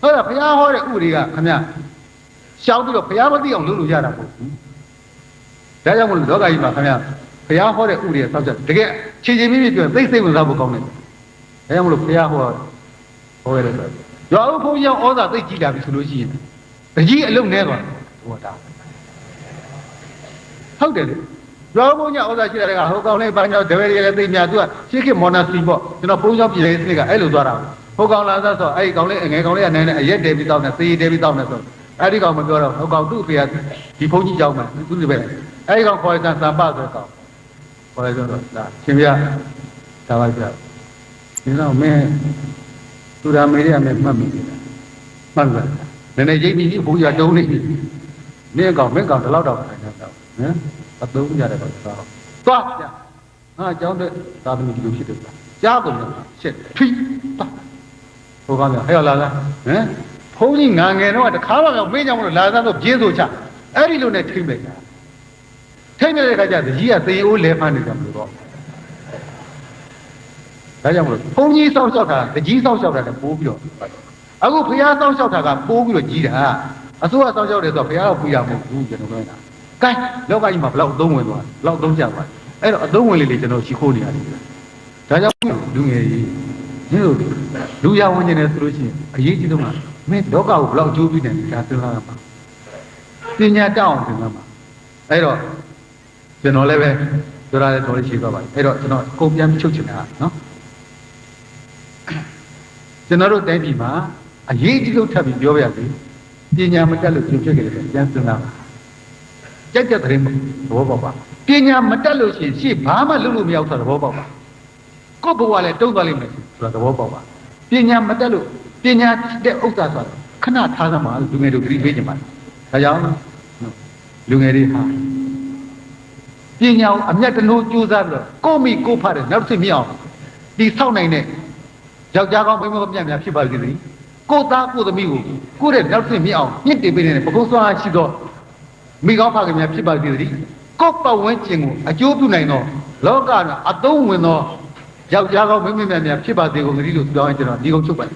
ဟုတ်လားဘုရားဟောတဲ့ဥပဒေကခင်ဗျရှောင်းပြီးတော့ဘုရားမသိအောင်လုပ်လို့ရတာမဟုတ်ဘူးဒါကြောင့်မလို့လောကကြီးမှာခင်ဗျဘုရားဟောတဲ့ဥပဒေဆောက်ချက်တကယ်ခြေချင်းမိပြောသိစိတ်ဝင်စားဖို့ကောင်းတယ်ဒါကြောင့်မလို့ဘုရားဟောရတယ်ဆိုရွာဦးဘုန်းကြီးအောင်ဩဇာသိကြည့်လာပြီဆိုလို့ရှိရင်တကြီးအလုံးနဲသွားတယ်ဟောတာဟုတ်တယ်လေရွာဦးဘုန်းကြီးဩဇာရှိတဲ့ကဟိုကောင်လေးဘာကြောင့်တပည့်တွေလည်းသိများသူကရှေးခေတ်မော်နာစထရီပေါ့ကျွန်တော်ဘုန်းကြီးပြည်လေးစနစ်ကအဲ့လိုသွားတာဟိုကောင်လာဆိုအဲ့ဒီကောင်လေးငယ်ကောင်လေးကနိုင်နေအရက်တဲပြီးတောင်းနေသေးတဲပြီးတောင်းနေဆိုအဲ့ဒီကောင်မပြောတော့ဟိုကောင်သူ့အဖေကဒီဘုန်းကြီးကြောင်းမှာသူ့တပည့်အဲ့ဒီကောင်ခေါ်ရတဲ့သံပဆိုကောင်ခေါ်ရတော့ဒါရှင်ပြဒါပါပြဒီတော့မင်းသူရာမေရမယ်မှတ်မိတယ်မှတ်လားနည်းနည်းရိပ်ပြီးဘုရားတုံးနေပြီမင်းကောင်ဒီလောက်တော့ထိုင်နေတော့ဟမ်အသုံးရတဲ့ကောင်သွားပြဟာကျောင်းတဲ့သာသမီဒီလိုဖြစ်တယ်ကြားကုန်တယ်ရှစ်ဖိသွားဟိုကောင်ကဟဲ့လာလားဟမ်ဘုန်းကြီးငါငယ်တော့တခါမှမင်းကြောင့်မလို့လာသားတော့ပြင်းဆိုချအဲ့ဒီလိုနဲ့ထိမ့်လိုက်တာထိမ့်နေတဲ့ခါကျတကြီးကသေအိုးလဲဖမ်းနေကြမလို့တော့ဒါကြောင့်မလို့ဘုန်းကြီးစောင့်ရှောက်တာတကြီးစောင့်ရှောက်တာလည်းပိုးပြီးတော့အခုဘုရားစောင့်ရှောက်တာကပိုးပြီးတော့ကြီးတာအစိုးရစောင့်ရှောက်တယ်ဆိုတော့ဘုရားကပြရမဟုတ်ဘူးကျွန်တော်ပြောတာကဲလောကကြီးမှာဘလောက်အသုံးဝင်သွားဘလောက်အသုံးကျသွားအဲ့တော့အသုံးဝင်လေးကျွန်တော်ရှိခိုးနေရတယ်ဒါကြောင့်လူငယ်ကြီးဒီလိုလူရဝင်နေတယ်ဆိုလို့ရှိရင်အရေးကြီးဆုံးကမင်းလောကကိုဘလောက်အကျိုးပြုတယ်ဒါစဉ်းစားရမှာပညာတောင်းအောင်စဉ်းစားမှာ အဲ့တော့ကျွန်တော်လည်းပဲပြောရတဲ့တော်လေးရှိသွားပါပြီအဲ့တော့ကျွန်တော်အကုန်ပြန်ချုပ်ချင်တာနော်ကျွန်တော်တို့တိုင်းပြည်မှာအရေးကြီးဆုံးထပ်ပြီးပြောပြရစီပညာမတက်လို့ကျုပ်ဖြစ်ခဲ့တယ်ပြန်စဉ်းစားပါကြက်ကြက်သတင်းသဘောပေါက်ပါပညာမတက်လို့ရှိရင်ရှေ့ဘာမှလုပ်လို့မရောက်တာသဘောပေါက်ပါကိုယ့်ဘဝလည်းတုံးသွားလိမ့်မယ်ဆိုတာသဘောပေါက်ပါပညာမတက်လို့ပညာတဲ့ဥစ္စာဆိုတာခဏထားသမှာလူငယ်တို့သတိပေးကြပါဒါကြောင့်လူငယ်တွေဟာပညာကိုအမျက်တနိုးကြိုးစားပြီးတော့ကိုမိကိုဖတဲ့နောက်တစ်မြအောင်ဒီဆောက်နိုင်တဲ့ယောက်ျားကောင်းမိန်းမကောင်းများဖြစ်ပါစေသည်ကိုသားကိုသမီးကိုကိုတဲ့နောက်တစ်မြအောင်ညှစ်တင်ပေးနေတဲ့ပကုံးစွာရှိသောမိကောင်းဖခင်များဖြစ်ပါစေသည်ကိုပတ်ဝန်းကျင်ကိုအကျိုးပြုနိုင်သောလောကအသုံးဝင်သောယောက်ျားကောင်းမိန်းမများဖြစ်ပါစေကုန်သတည်းလို့ပြောရင်ကျွန်တော်ဒီကုန်းချုပ်ပါတယ်